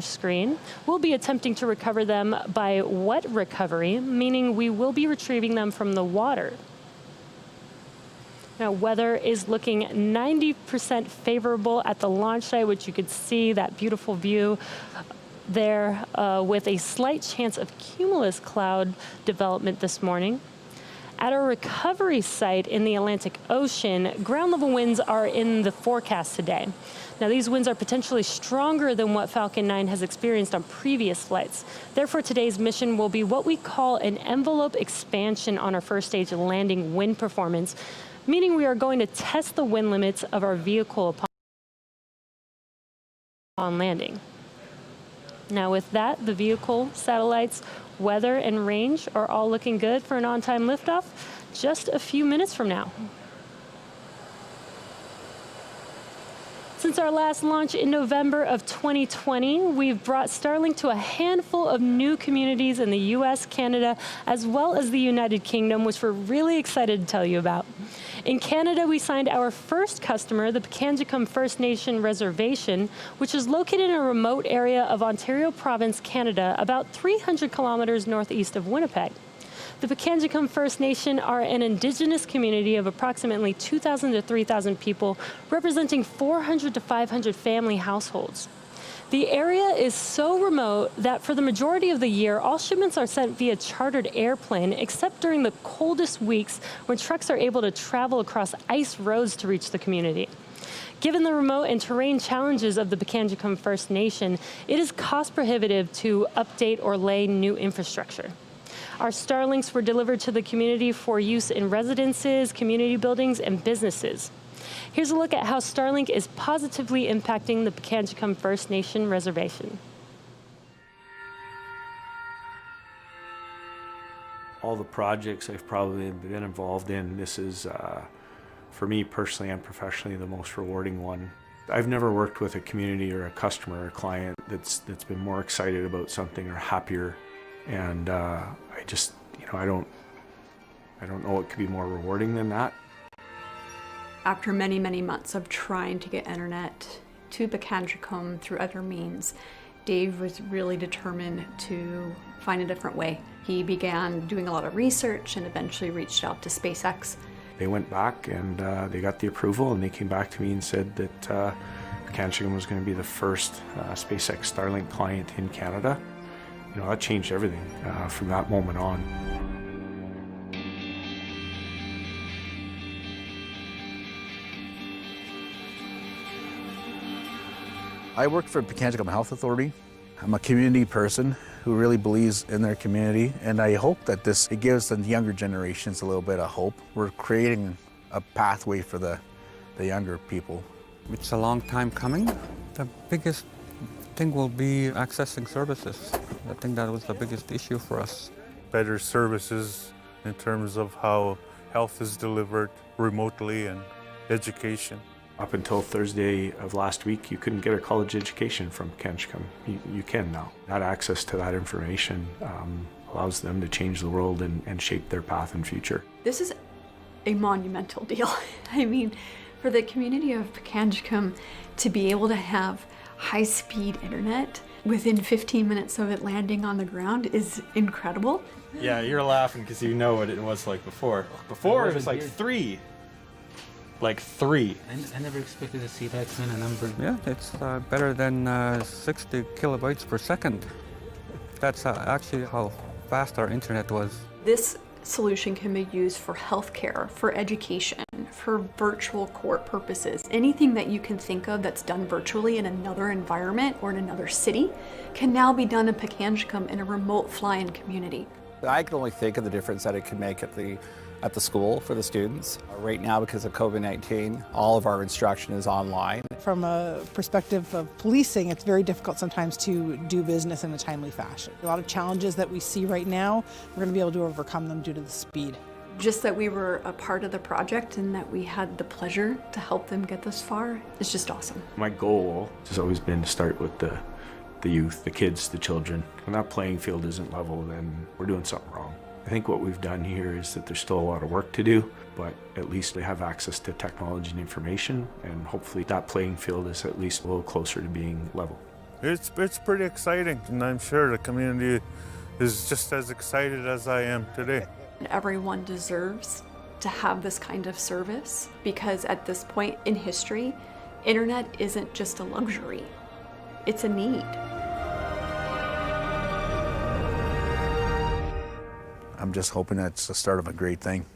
screen. We'll be attempting to recover them by wet recovery, meaning we will be retrieving them from the water. Now, weather is looking 90% favorable at the launch site, which you could see that beautiful view there with a slight chance of cumulus cloud development this morning. At our recovery site in the Atlantic Ocean, ground level winds are in the forecast today. Now, these winds are potentially stronger than what Falcon 9 has experienced on previous flights. Therefore, today's mission will be what we call an envelope expansion on our first stage landing wind performance, meaning we are going to test the wind limits of our vehicle upon landing. Now, with that, the vehicle, satellites, weather, and range are all looking good for an on-time liftoff just a few minutes from now. Since our last launch in November of 2020, we've brought Starlink to a handful of new communities in the US, Canada, as well as the United Kingdom, which we're really excited to tell you about. In Canada, we signed our first customer, the Pikangikum First Nation Reservation, which is located in a remote area of Ontario Province, Canada, about 300 kilometers northeast of Winnipeg. The Pikangikum First Nation are an Indigenous community of approximately 2,000 to 3,000 people, representing 400 to 500 family households. The area is so remote that for the majority of the year, all shipments are sent via chartered airplane, except during the coldest weeks when trucks are able to travel across ice roads to reach the community. Given the remote and terrain challenges of the Pikangikum First Nation, it is cost prohibitive to update or lay new infrastructure. Our Starlinks were delivered to the community for use in residences, community buildings, and businesses. Here's a look at how Starlink is positively impacting the Pikangikum First Nation Reservation. All the projects I've probably been involved in, this is, for me personally and professionally, the most rewarding one. I've never worked with a community or a customer or client that's been more excited about something or happier. And I just, I don't know what could be more rewarding than that. After many, many months of trying to get internet to Pikangikum through other means, Dave was really determined to find a different way. He began doing a lot of research and eventually reached out to SpaceX. They went back and they got the approval, and they came back to me and said that Pikangikum was going to be the first SpaceX Starlink client in Canada. That changed everything from that moment on. I work for Pikangikum Health Authority. I'm a community person who really believes in their community, and I hope that it gives the younger generations a little bit of hope. We're creating a pathway for the younger people. It's a long time coming. The biggest thing will be accessing services. I think that was the biggest issue for us. Better services in terms of how health is delivered remotely and education. Up until Thursday of last week, you couldn't get a college education from Pikangikum. You can now. That access to that information allows them to change the world and shape their path and future. This is a monumental deal. I mean, for the community of Pikangikum to be able to have high-speed internet within 15 minutes of it landing on the ground is incredible. Yeah, you're laughing because you know what it was like before. Before it was like three. Like three. I never expected to see that kind of number. Yeah, it's better than 60 kilobytes per second. That's actually how fast our internet was. This solution can be used for healthcare, for education, for virtual court purposes. Anything that you can think of that's done virtually in another environment or in another city can now be done in Pikangikum in a remote fly-in community. I can only think of the difference that it can make at the school for the students. Right now, because of COVID-19, all of our instruction is online. From a perspective of policing, it's very difficult sometimes to do business in a timely fashion. A lot of challenges that we see right now, we're going to be able to overcome them due to the speed. Just that we were a part of the project and that we had the pleasure to help them get this far is just awesome. My goal has always been to start with the youth, the kids, the children. When that playing field isn't level, then we're doing something wrong. I think what we've done here is that there's still a lot of work to do, but at least they have access to technology and information, and hopefully that playing field is at least a little closer to being level. It's pretty exciting, and I'm sure the community is just as excited as I am today. Everyone deserves to have this kind of service because at this point in history, internet isn't just a luxury, it's a need. I'm just hoping that's the start of a great thing.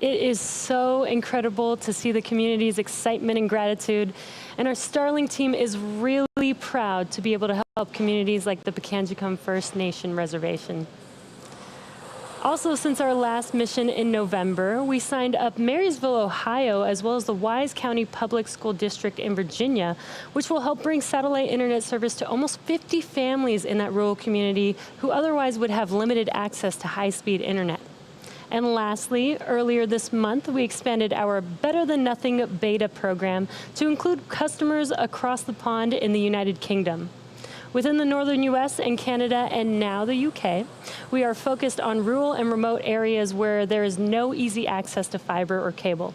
It is so incredible to see the community's excitement and gratitude, and our Starlink team is really proud to be able to help communities like the Pikangikum First Nation Reservation. Also, since our last mission in November, we signed up Marysville, Ohio, as well as the Wise County Public School District in Virginia, which will help bring satellite internet service to almost 50 families in that rural community who otherwise would have limited access to high-speed internet. And lastly, earlier this month, we expanded our Better Than Nothing beta program to include customers across the pond in the United Kingdom. Within the northern U.S. and Canada and now the U.K., we are focused on rural and remote areas where there is no easy access to fiber or cable.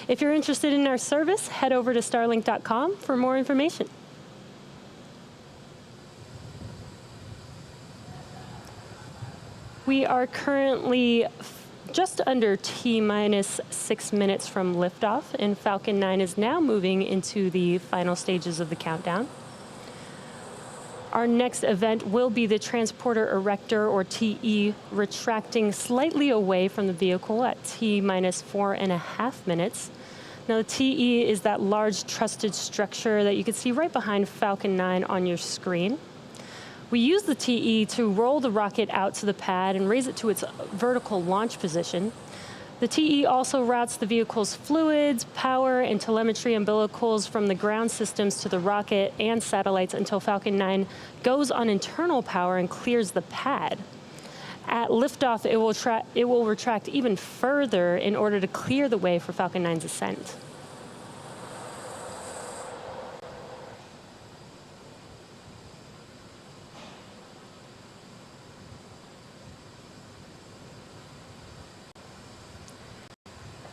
If you're interested in our service, head over to starlink.com for more information. We are currently just under T-minus 6 minutes from liftoff, and Falcon 9 is now moving into the final stages of the countdown. Our next event will be the transporter erector, or TE, retracting slightly away from the vehicle at T-minus 4.5 minutes. Now, the TE is that large trusted structure that you can see right behind Falcon 9 on your screen. We use the TE to roll the rocket out to the pad and raise it to its vertical launch position. The TE also routes the vehicle's fluids, power, and telemetry umbilicals from the ground systems to the rocket and satellites until Falcon 9 goes on internal power and clears the pad. At liftoff, it will retract even further in order to clear the way for Falcon 9's ascent.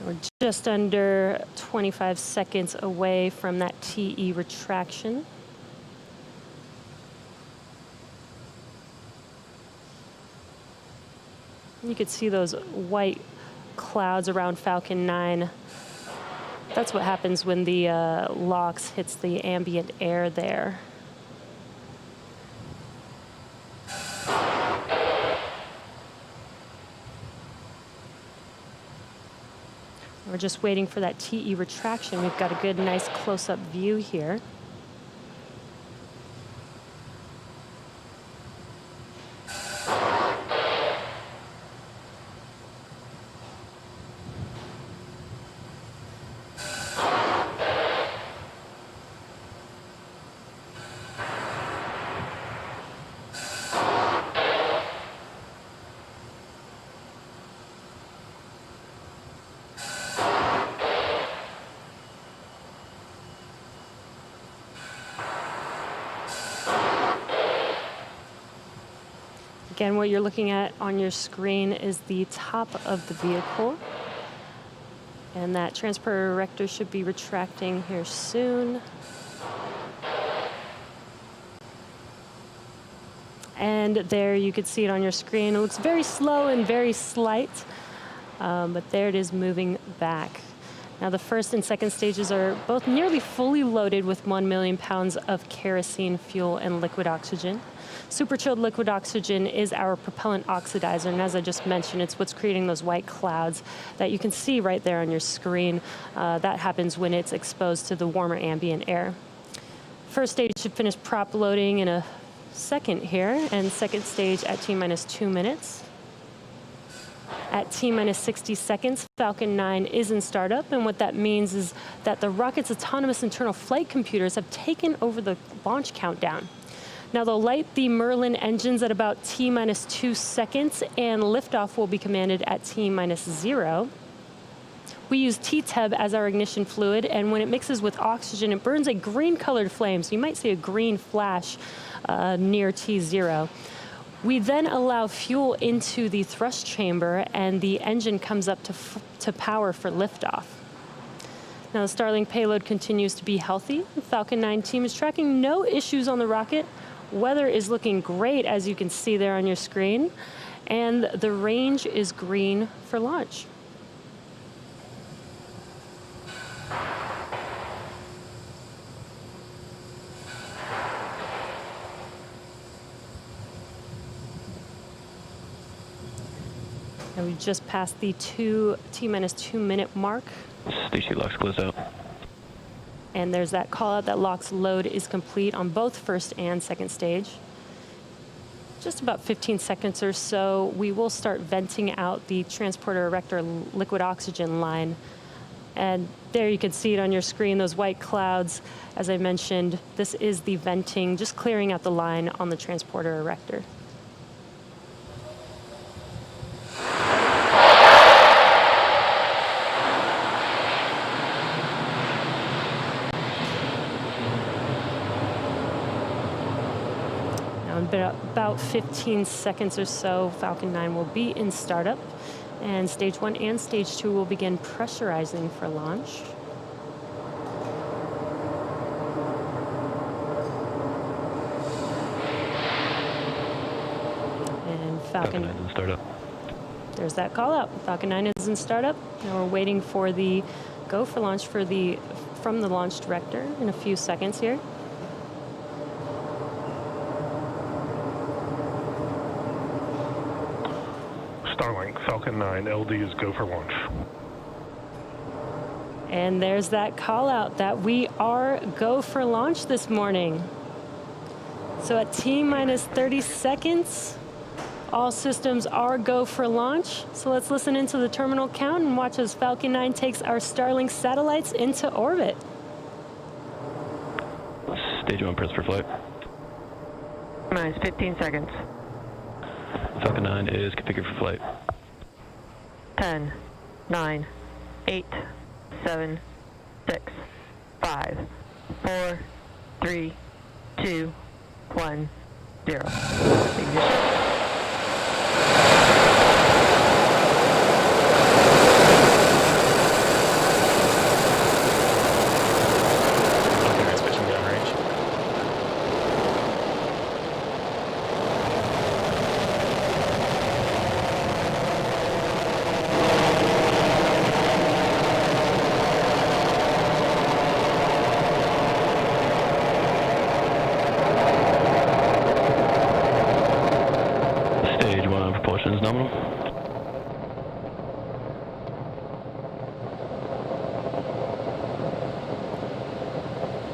We're just under 25 seconds away from that TE retraction. You could see those white clouds around Falcon 9. That's what happens when the LOX hits the ambient air there. We're just waiting for that TE retraction. We've got a good, nice close-up view here. Again, what you're looking at on your screen is the top of the vehicle. And that transporter erector should be retracting here soon. And there you could see it on your screen. It looks very slow and very slight, but there it is moving back. Now the first and second stages are both nearly fully loaded with 1 million pounds of kerosene fuel and liquid oxygen. Super chilled liquid oxygen is our propellant oxidizer, and as I just mentioned, it's what's creating those white clouds that you can see right there on your screen. That happens when it's exposed to the warmer ambient air. First stage should finish prop loading in a second here, and second stage at T-minus 2 minutes. At T-minus 60 seconds, Falcon 9 is in startup, and what that means is that the rocket's autonomous internal flight computers have taken over the launch countdown. Now they'll light the Merlin engines at about T-minus 2 seconds, and liftoff will be commanded at T-minus 0. We use T-Teb as our ignition fluid, and when it mixes with oxygen, it burns a green-colored flame, so you might see a green flash near T0. We then allow fuel into the thrust chamber, and the engine comes up to power for liftoff. Now, the Starlink payload continues to be healthy. The Falcon 9 team is tracking no issues on the rocket. Weather is looking great, as you can see there on your screen. And the range is green for launch. And we just passed the T-minus 2 minute mark. Station locks close out. And there's that call out that locks load is complete on both first and second stage. Just about 15 seconds or so, we will start venting out the transporter erector liquid oxygen line. And there you can see it on your screen, those white clouds. As I mentioned, this is the venting, just clearing out the line on the transporter erector. In about 15 seconds or so, Falcon 9 will be in startup, and Stage 1 and Stage 2 will begin pressurizing for launch. And Falcon 9 is in startup. There's that call out. Falcon 9 is in startup. Now we're waiting for the go for launch from the launch director in a few seconds here. Starlink, Falcon 9, LD is go for launch. And there's that call out that we are go for launch this morning. So at T-minus 30 seconds, all systems are go for launch. So let's listen into the terminal count and watch as Falcon 9 takes our Starlink satellites into orbit. Stage 1 press for flight. Minus 15 seconds. Falcon 9 is configured for flight. 10, 9, 8, 7, 6, 5, 4, 3, 2, 1, 0. Ignition. Is nominal.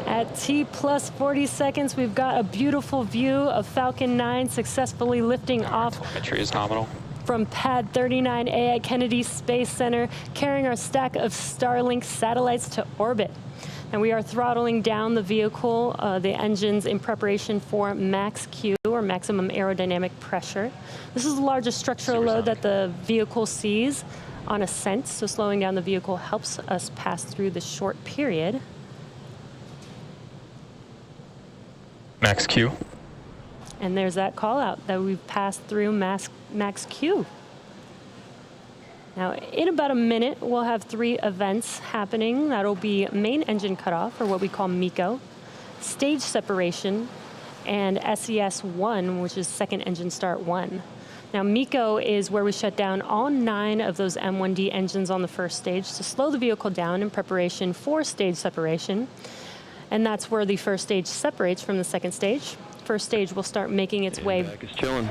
At T-plus 40 seconds, we've got a beautiful view of Falcon 9 successfully lifting off Telemetry is nominal. from Pad 39A at Kennedy Space Center, carrying our stack of Starlink satellites to orbit. And we are throttling down the vehicle, the engines, in preparation for max Q, or maximum aerodynamic pressure. This is the largest structural load that the vehicle sees on ascent, so slowing down the vehicle helps us pass through this short period. Max Q. And there's that call out that we've passed through max Q. Now, in about a minute, we'll have 3 events happening. That'll be main engine cutoff, or what we call MECO, stage separation, and SES-1, which is second engine start 1. Now, MECO is where we shut down all 9 of those M1D engines on the first stage to slow the vehicle down in preparation for stage separation. And that's where the first stage separates from the second stage. First stage will start making its way. Back is chilling.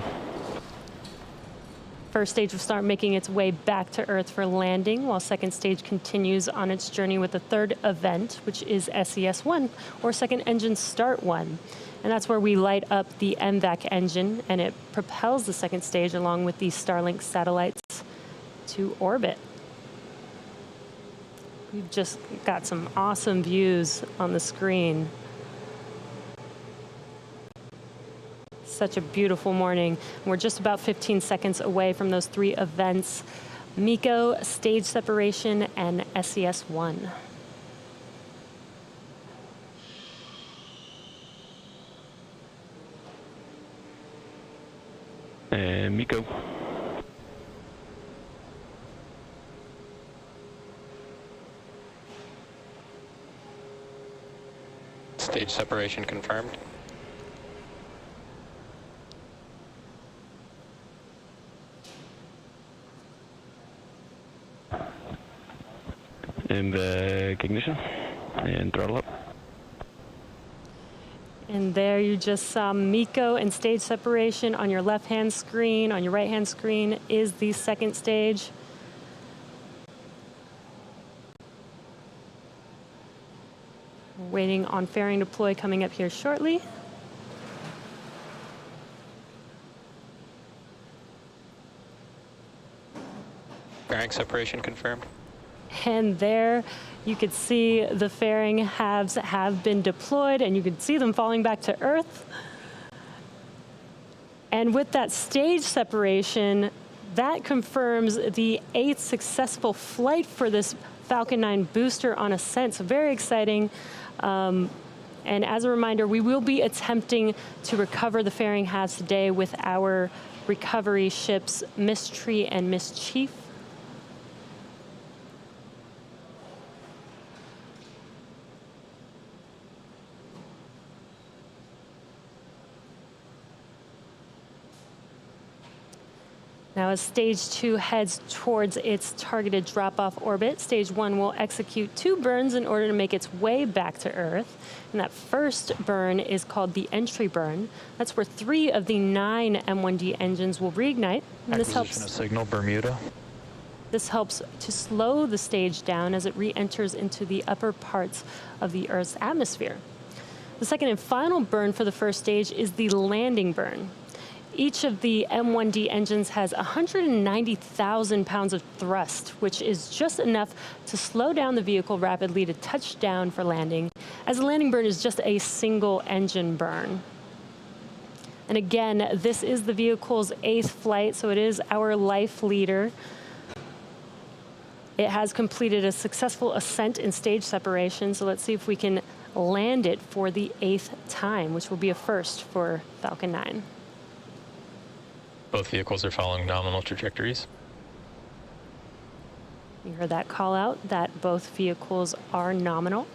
First stage will start making its way back to Earth for landing, while second stage continues on its journey with the third event, which is SES-1, or second engine start 1. And that's where we light up the MVAC engine, and it propels the second stage along with the Starlink satellites to orbit. We've just got some awesome views on the screen. Such a beautiful morning. We're just about 15 seconds away from those 3 events: MECO, stage separation, and SES-1. And MECO. Stage separation confirmed. And ignition and throttle up. And there you just saw MECO and stage separation on your left-hand screen. On your right-hand screen is the second stage. We're waiting on fairing deploy coming up here shortly. Fairing separation confirmed. And there you could see the fairing halves have been deployed, and you could see them falling back to Earth. And with that stage separation, that confirms the 8th successful flight for this Falcon 9 booster on ascent. So very exciting. And as a reminder, we will be attempting to recover the fairing halves today with our recovery ships Mystery and Mischief. Now, as Stage 2 heads towards its targeted drop-off orbit, Stage 1 will execute 2 burns in order to make its way back to Earth. And that first burn is called the entry burn. That's where 3 of the 9 M1D engines will reignite. And this helps Acquisition of signal, Bermuda. This helps to slow the stage down as it re-enters into the upper parts of the Earth's atmosphere. The second and final burn for the first stage is the landing burn. Each of the M1D engines has 190,000 pounds of thrust, which is just enough to slow down the vehicle rapidly to touch down for landing, as the landing burn is just a single engine burn. And again, this is the vehicle's 8th flight, so it is our life leader. It has completed a successful ascent and stage separation, so let's see if we can land it for the 8th time, which will be a first for Falcon 9. Both vehicles are following nominal trajectories. You heard that call out that both vehicles are nominal.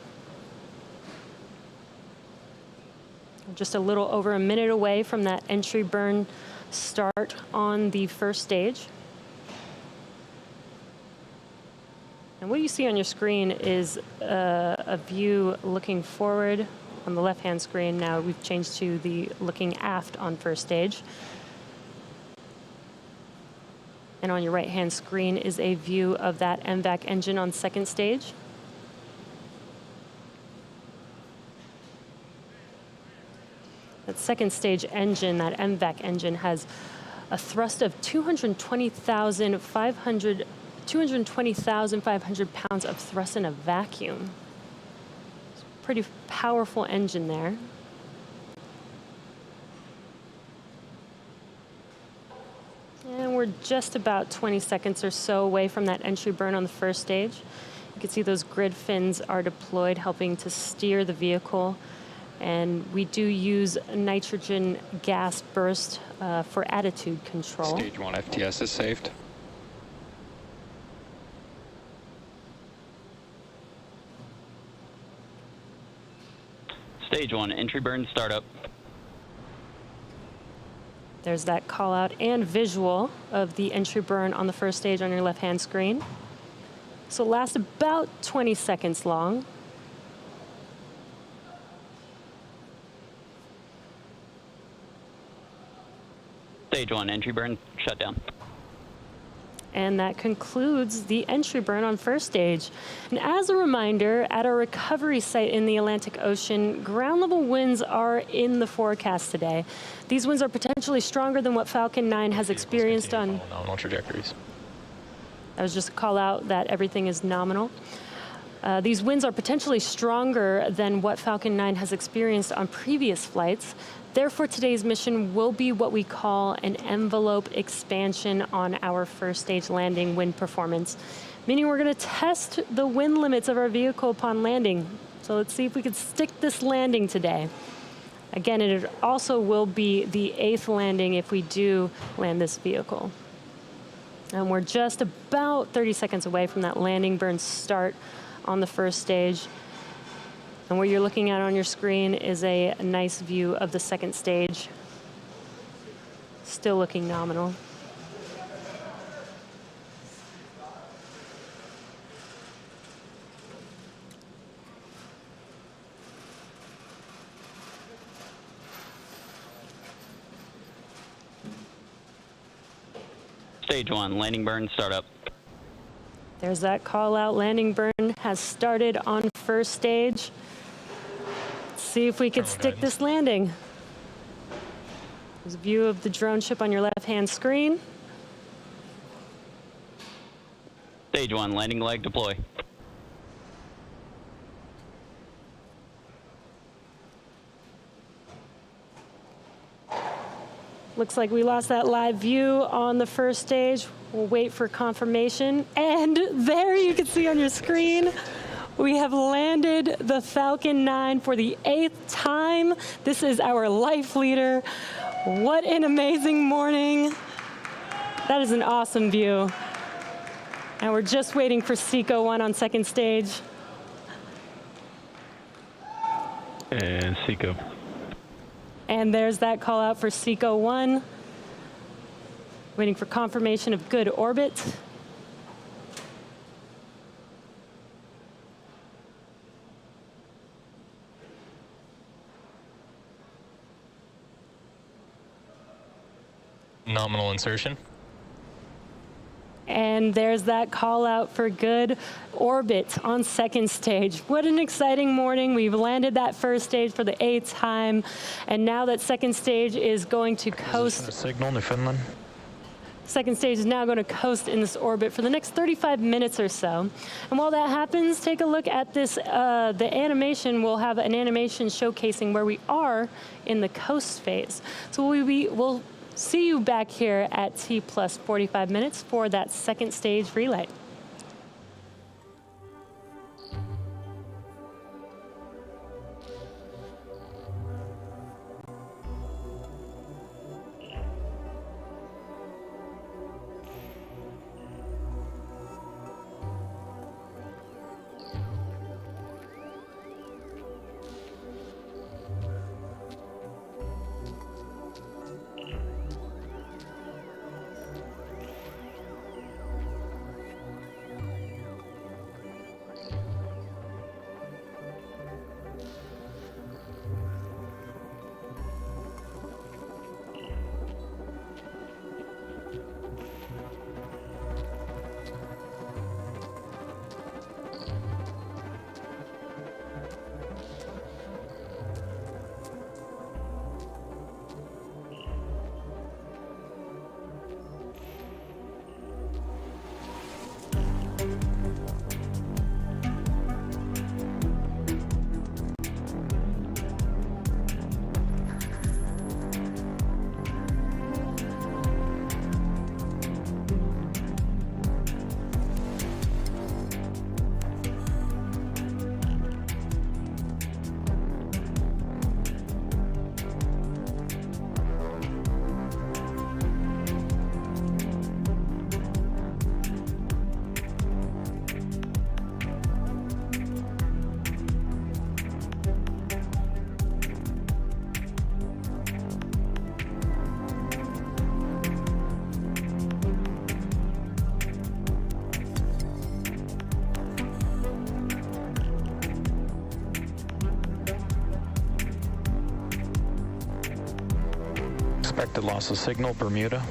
Just a little over a minute away from that entry burn start on the first stage. And what you see on your screen is a view looking forward on the left-hand screen. Now we've changed to the looking aft on first stage. And on your right-hand screen is a view of that MVAC engine on second stage. That second stage engine, that MVAC engine, has a thrust of 220,500 pounds of thrust in a vacuum. It's a pretty powerful engine there. And we're just about 20 seconds or so away from that entry burn on the first stage. You can see those grid fins are deployed, helping to steer the vehicle. And we do use nitrogen gas burst for attitude control. Stage 1 FTS is saved. Stage 1 entry burn startup. There's that call out and visual of the entry burn on the first stage on your left-hand screen. So it lasts about 20 seconds long. Stage 1 entry burn shut down. And that concludes the entry burn on first stage. And as a reminder, at our recovery site in the Atlantic Ocean, ground level winds are in the forecast today. These winds are potentially stronger than what Falcon 9 has experienced on nominal trajectories. That was just a call out that everything is nominal. These winds are potentially stronger than what Falcon 9 has experienced on previous flights. Therefore, today's mission will be what we call an envelope expansion on our first stage landing wind performance, meaning we're going to test the wind limits of our vehicle upon landing. So let's see if we can stick this landing today. Again, it also will be the 8th landing if we do land this vehicle. And we're just about 30 seconds away from that landing burn start on the first stage. And what you're looking at on your screen is a nice view of the second stage. Still looking nominal. Stage 1, landing burn, start up. There's that call out. Landing burn has started on first stage. Let's see if we could stick this landing. There's a view of the drone ship on your left-hand screen. Stage 1, landing leg, deploy. Looks like we lost that live view on the first stage. We'll wait for confirmation. And there you can see on your screen, we have landed the Falcon 9 for the 8th time. This is our life leader. What an amazing morning. That is an awesome view. And we're just waiting for SECO 1 on second stage. And SECO. And there's that call out for SECO 1. Waiting for confirmation of good orbit. Nominal insertion. And there's that call out for good orbit on second stage. What an exciting morning. We've landed that first stage for the 8th time. And now that second stage is going to coast. Signal, Newfoundland. Second stage is now going to coast in this orbit for the next 35 minutes or so. And while that happens, take a look at this, the animation. We'll have an animation showcasing where we are in the coast phase. So we'll see you back here at T plus 45 minutes for that second stage relay. Expected loss of signal, Bermuda.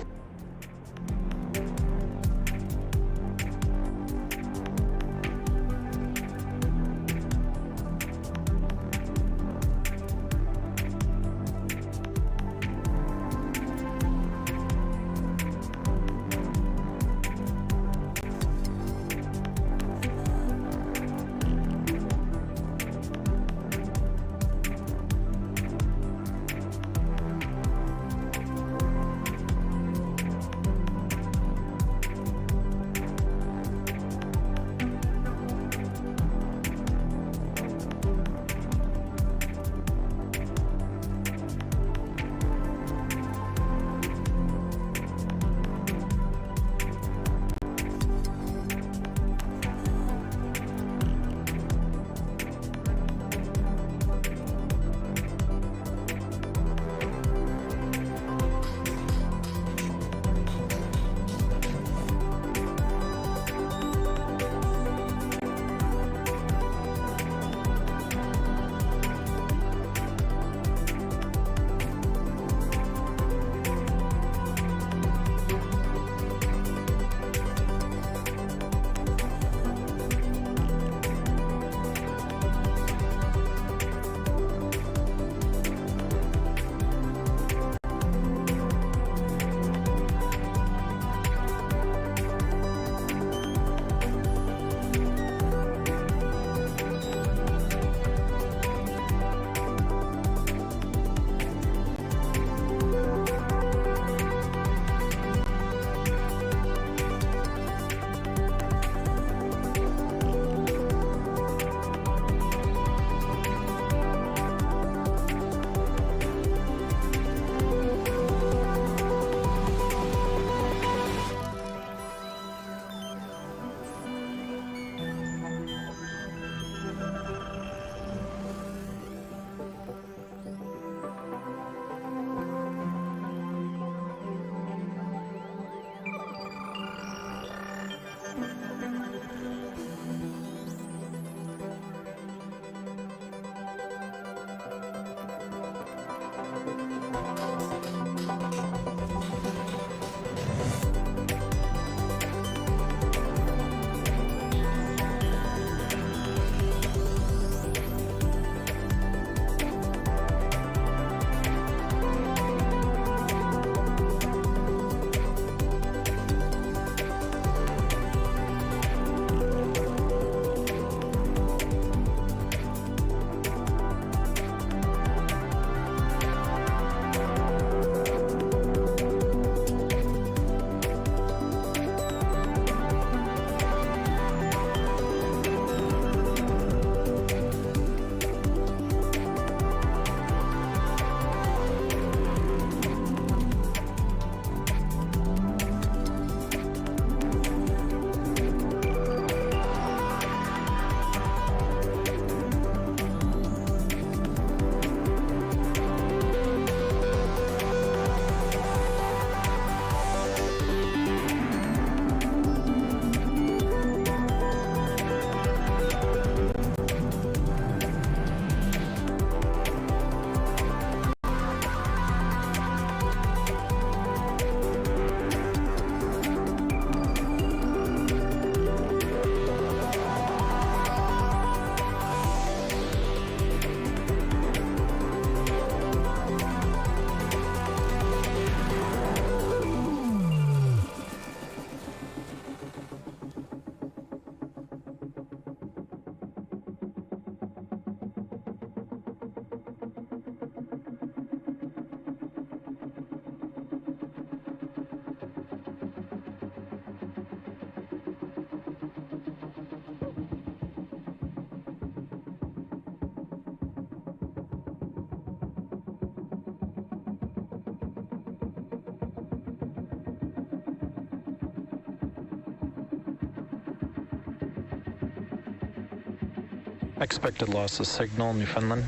Expected loss of signal, Newfoundland.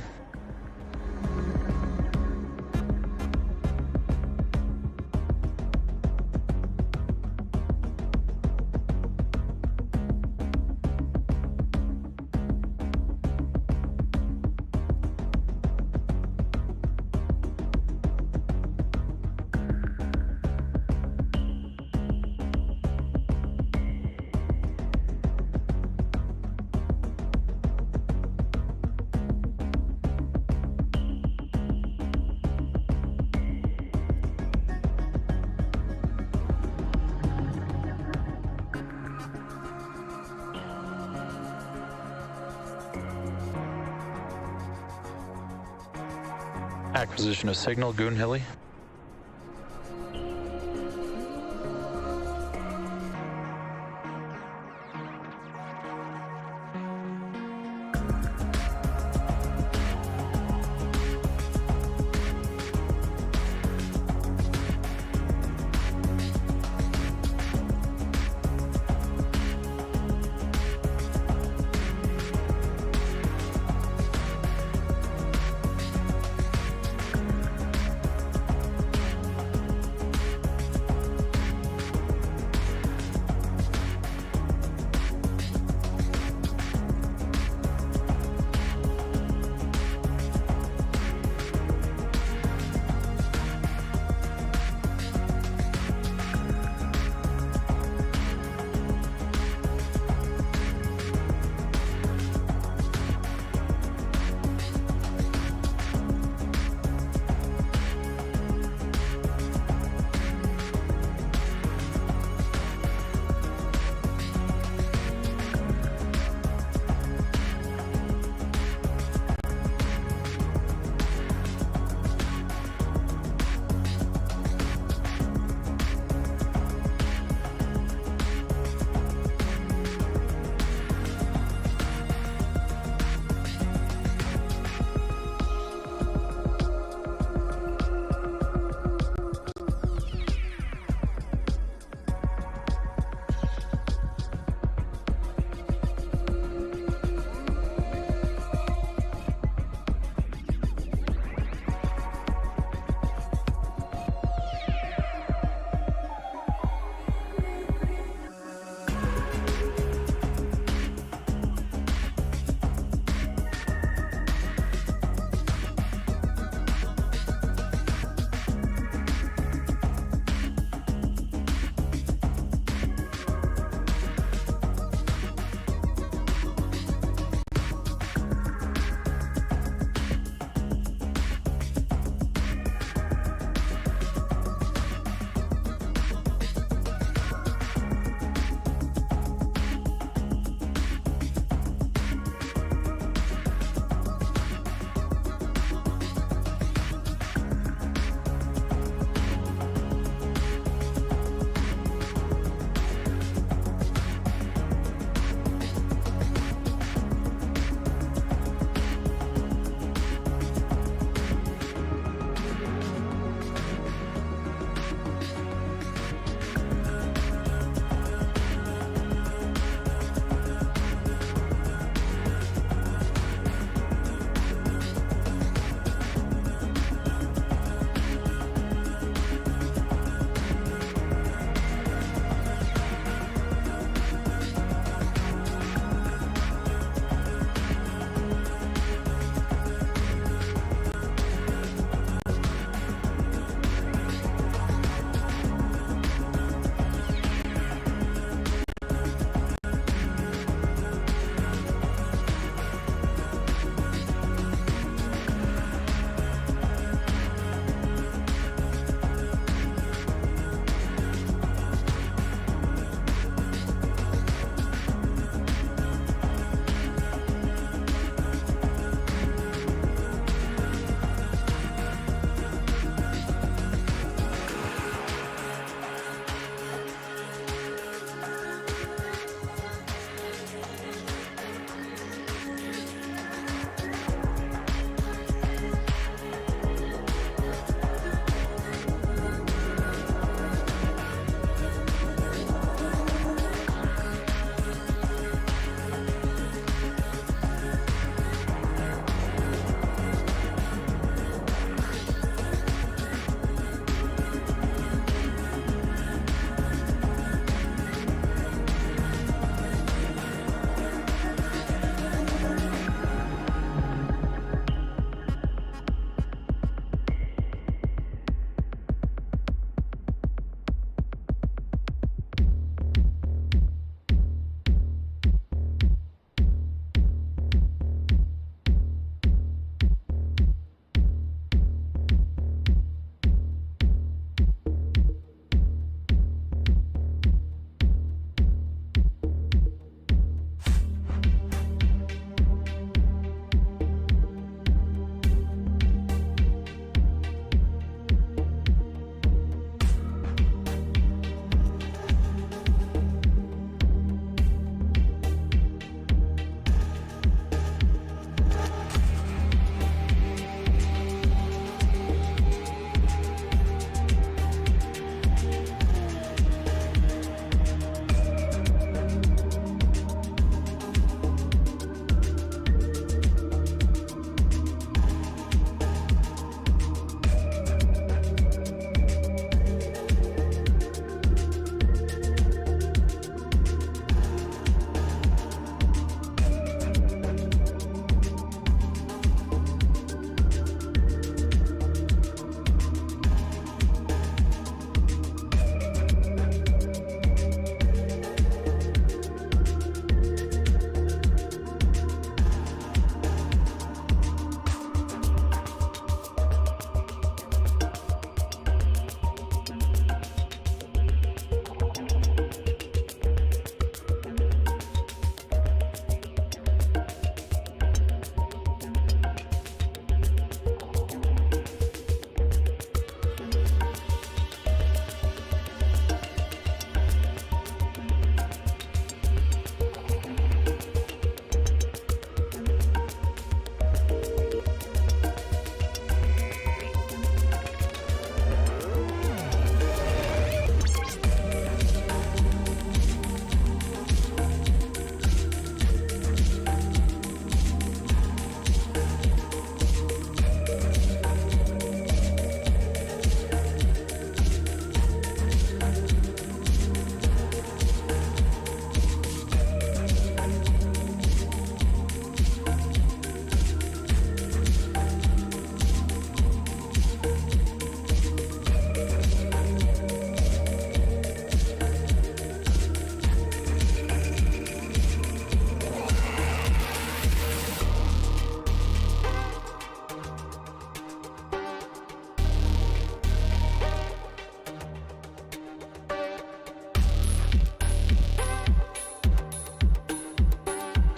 Acquisition of signal, Goonhilly.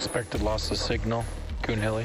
Expected loss of signal, Coon Hilly.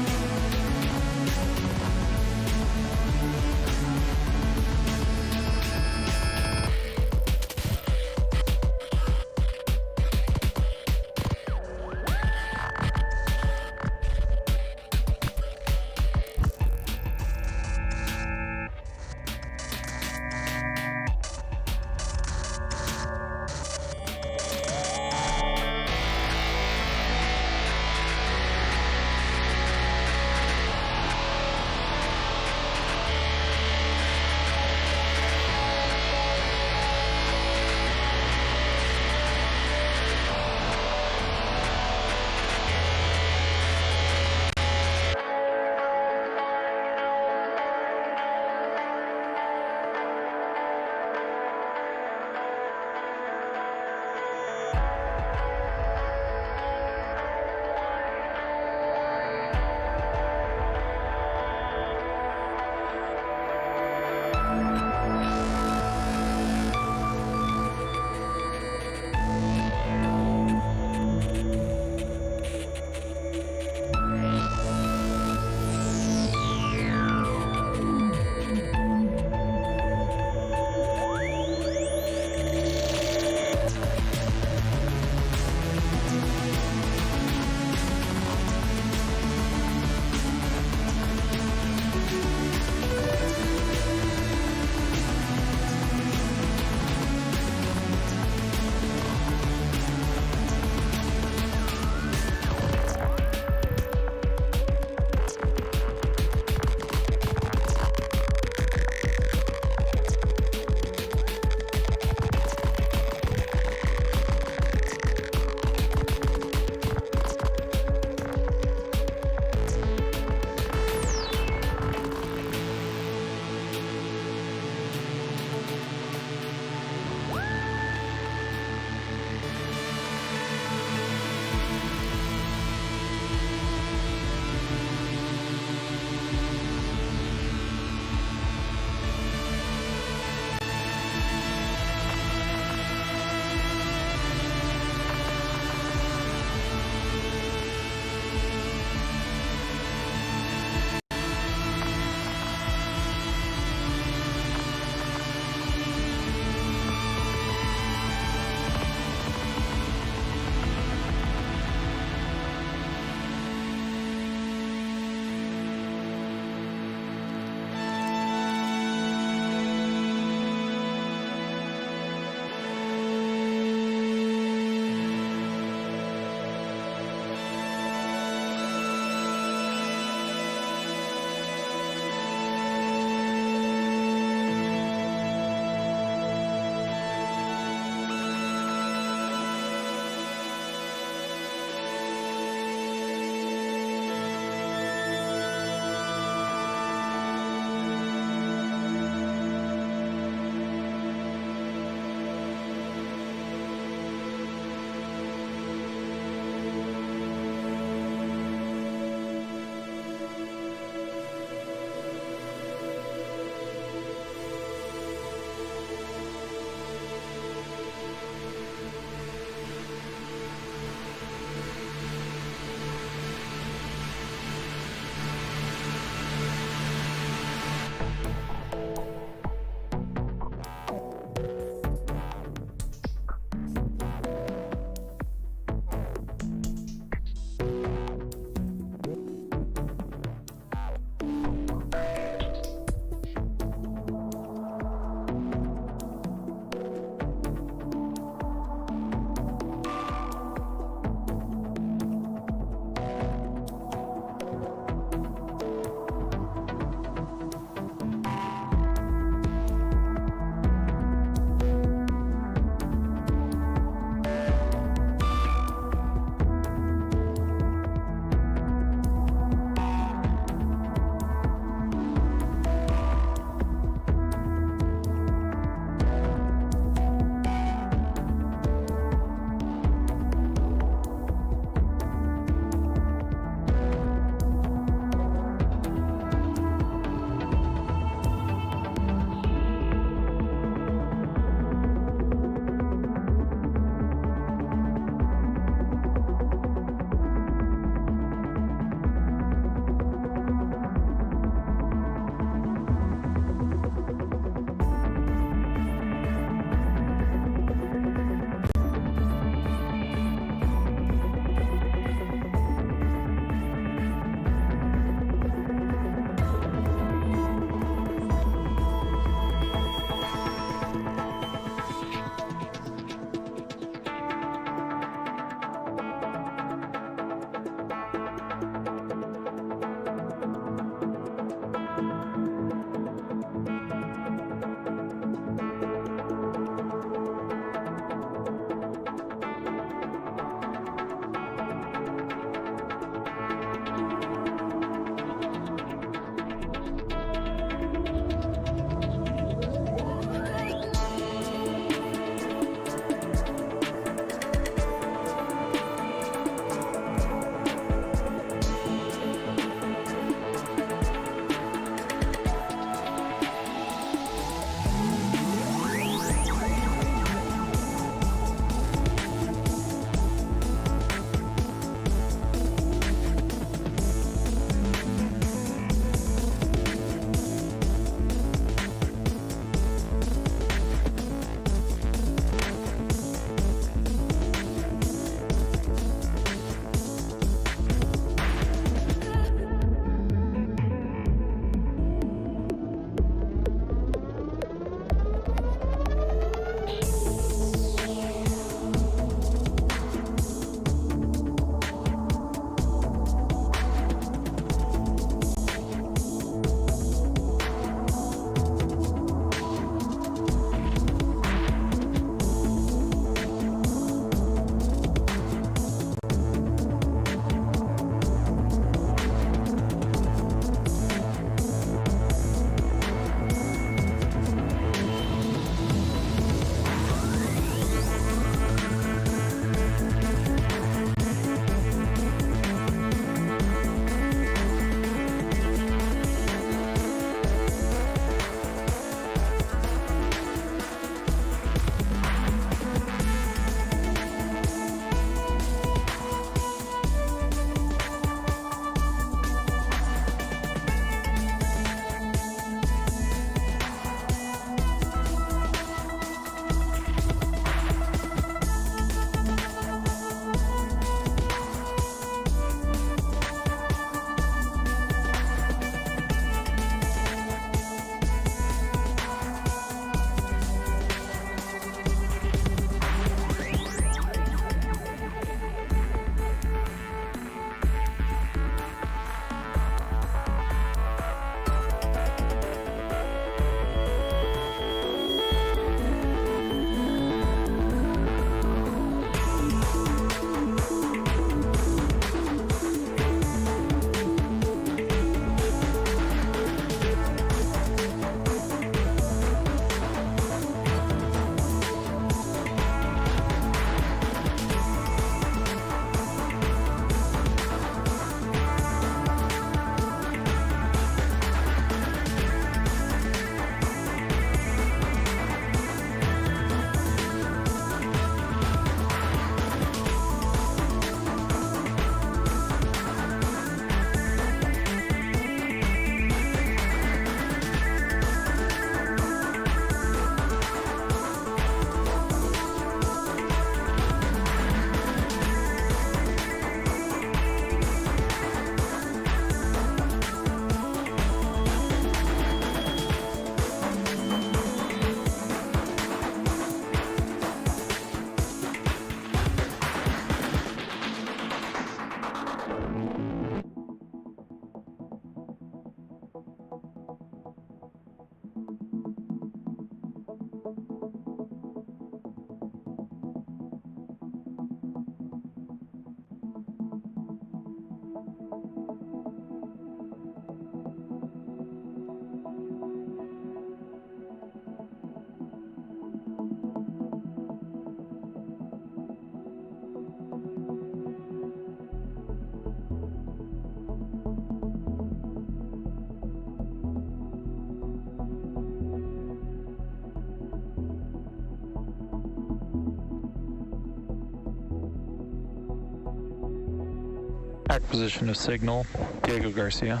Acquisition of signal, Diego Garcia.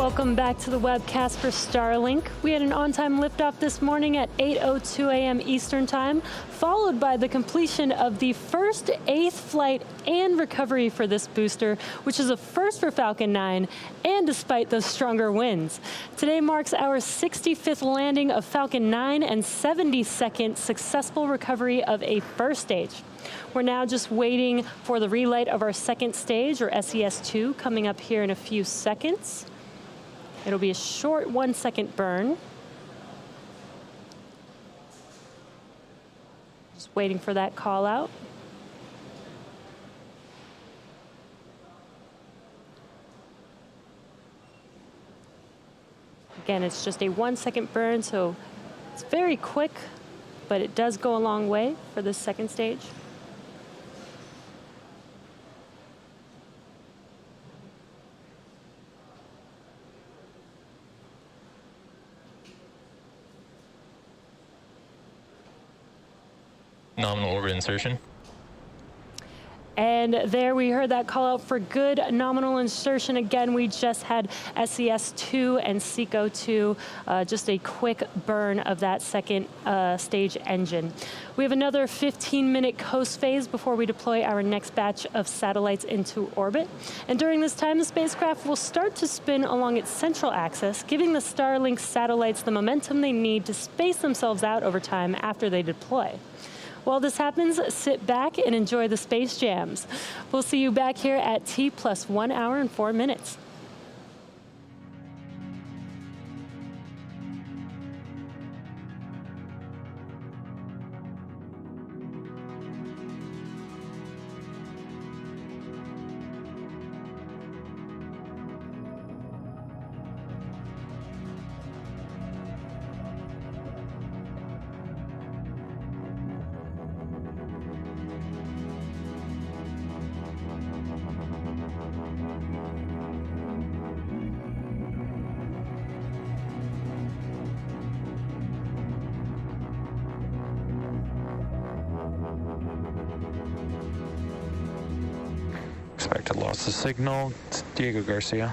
Welcome back to the webcast for Starlink. We had an on-time liftoff this morning at 8:02 a.m. Eastern Time, followed by the completion of the first 8th flight and recovery for this booster, which is a first for Falcon 9, and despite those stronger winds. Today marks our 65th landing of Falcon 9 and 72nd successful recovery of a first stage. We're now just waiting for the relight of our second stage, or SES-2, coming up here in a few seconds. It'll be a short 1-second burn. Just waiting for that call out. Again, it's just a 1-second burn, so it's very quick, but it does go a long way for this second stage. Nominal orbit insertion. And there we heard that call out for good nominal insertion. Again, we just had SES-2 and SECO-2, just a quick burn of that second stage engine. We have another 15-minute coast phase before we deploy our next batch of satellites into orbit. And during this time, the spacecraft will start to spin along its central axis, giving the Starlink satellites the momentum they need to space themselves out over time after they deploy. While this happens, sit back and enjoy the space jams. We'll see you back here at T+1 hour and 4 minutes. Expected loss of signal. It's Diego Garcia.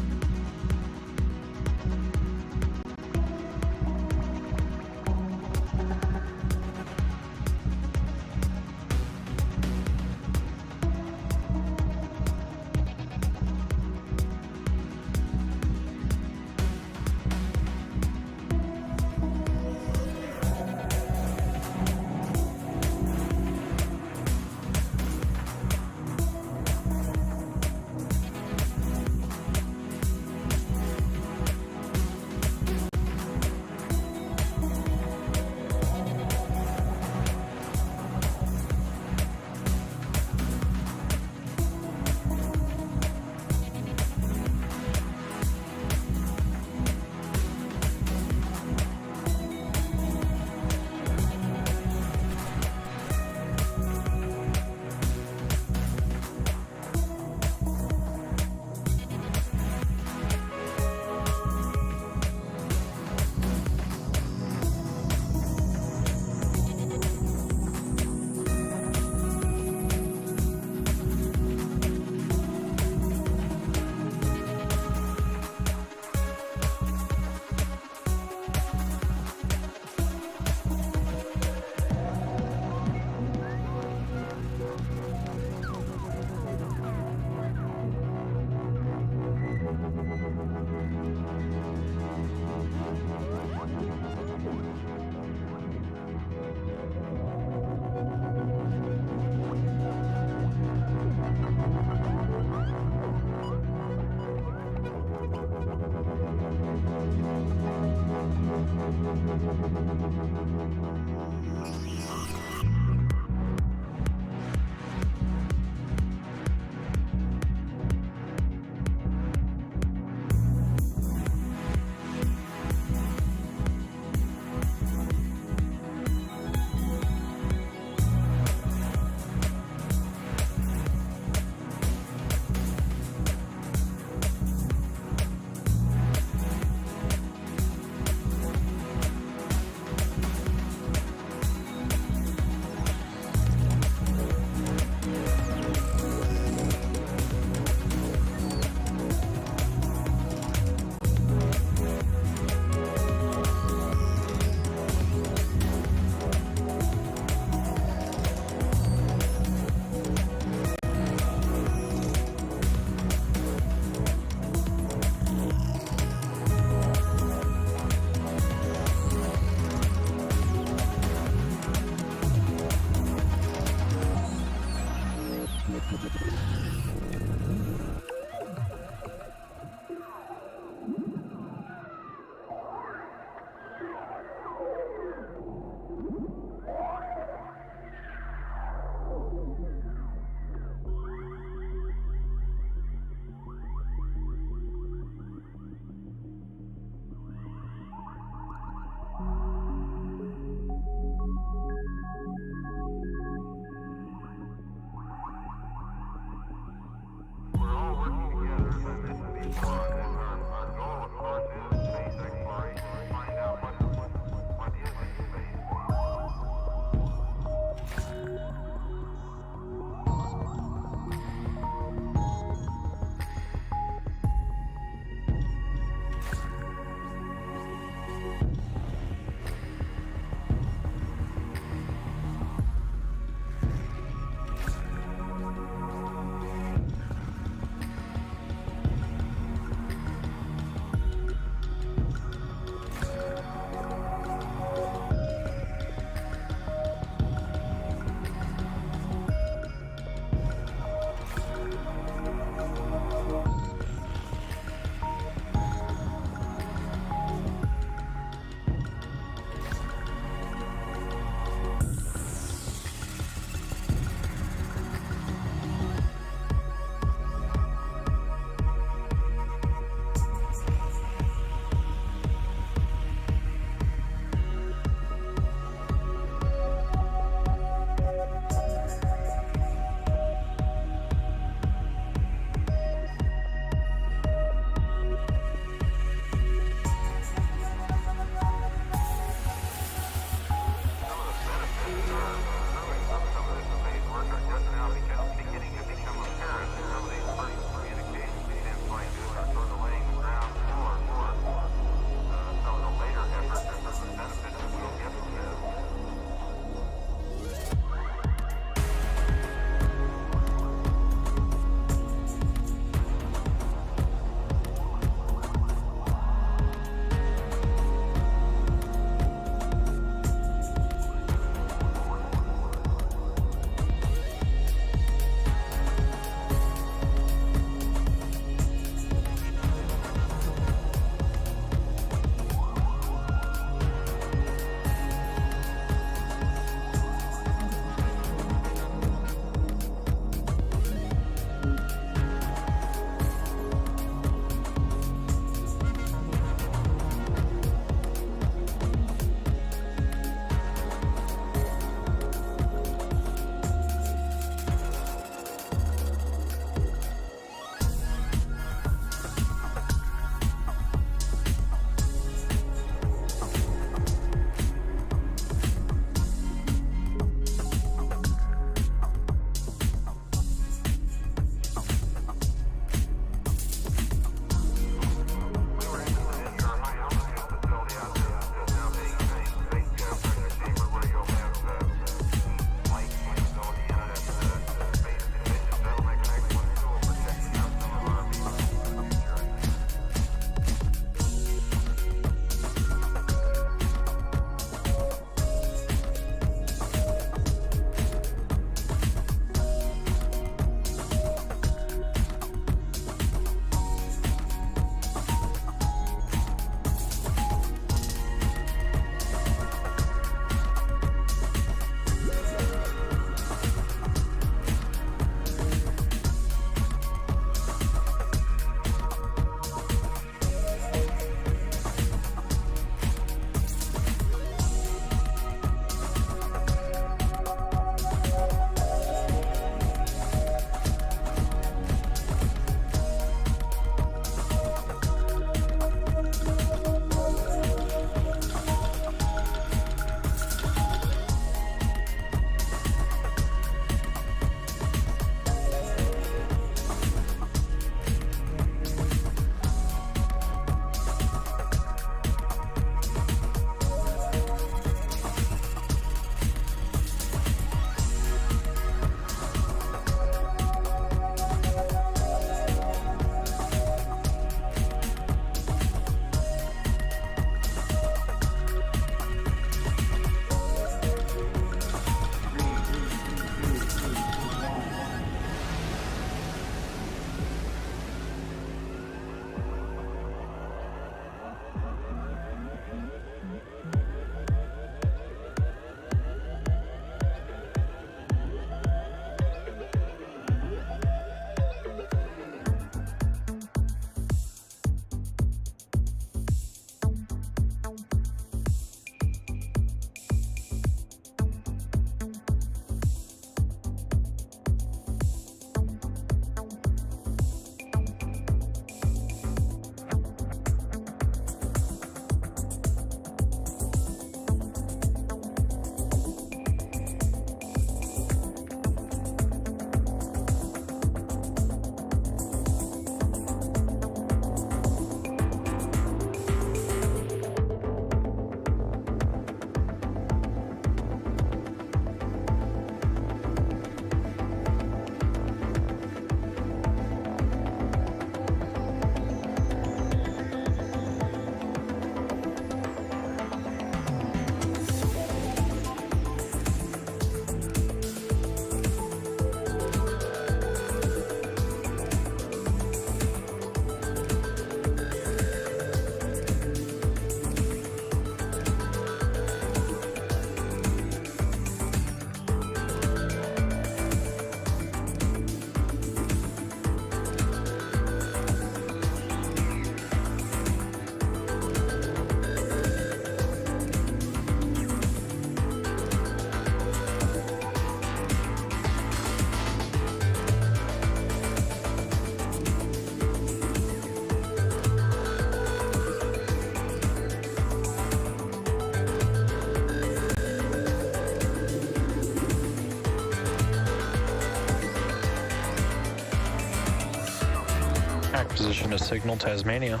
position to signal Tasmania.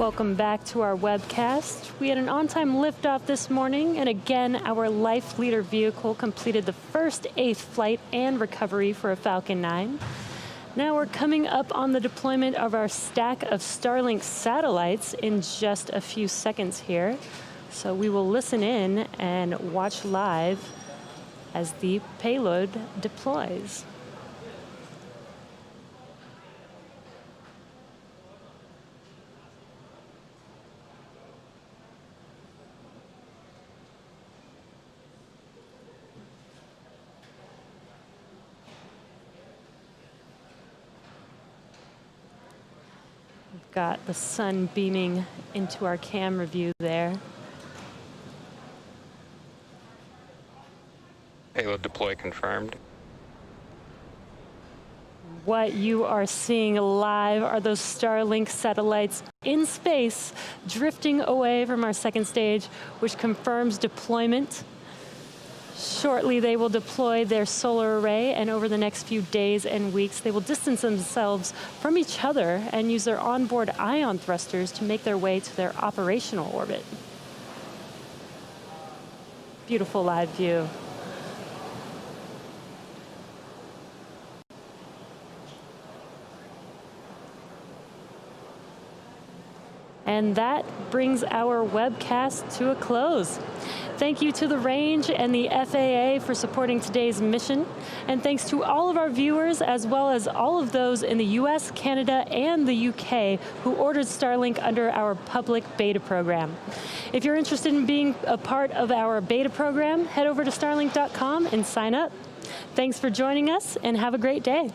Welcome back to our webcast. We had an on-time liftoff this morning, and again, our Life Leader vehicle completed the first 8th flight and recovery for a Falcon 9. Now we're coming up on the deployment of our stack of Starlink satellites in just a few seconds here. So we will listen in and watch live as the payload deploys. Got the sun beaming into our camera view there. Payload deploy confirmed. What you are seeing live are those Starlink satellites in space drifting away from our second stage, which confirms deployment. Shortly, they will deploy their solar array, and over the next few days and weeks, they will distance themselves from each other and use their onboard ion thrusters to make their way to their operational orbit. Beautiful live view. And that brings our webcast to a close. Thank you to the Range and the FAA for supporting today's mission. And thanks to all of our viewers, as well as all of those in the US, Canada, and the UK who ordered Starlink under our public beta program. If you're interested in being a part of our beta program, head over to starlink.com and sign up. Thanks for joining us, and have a great day.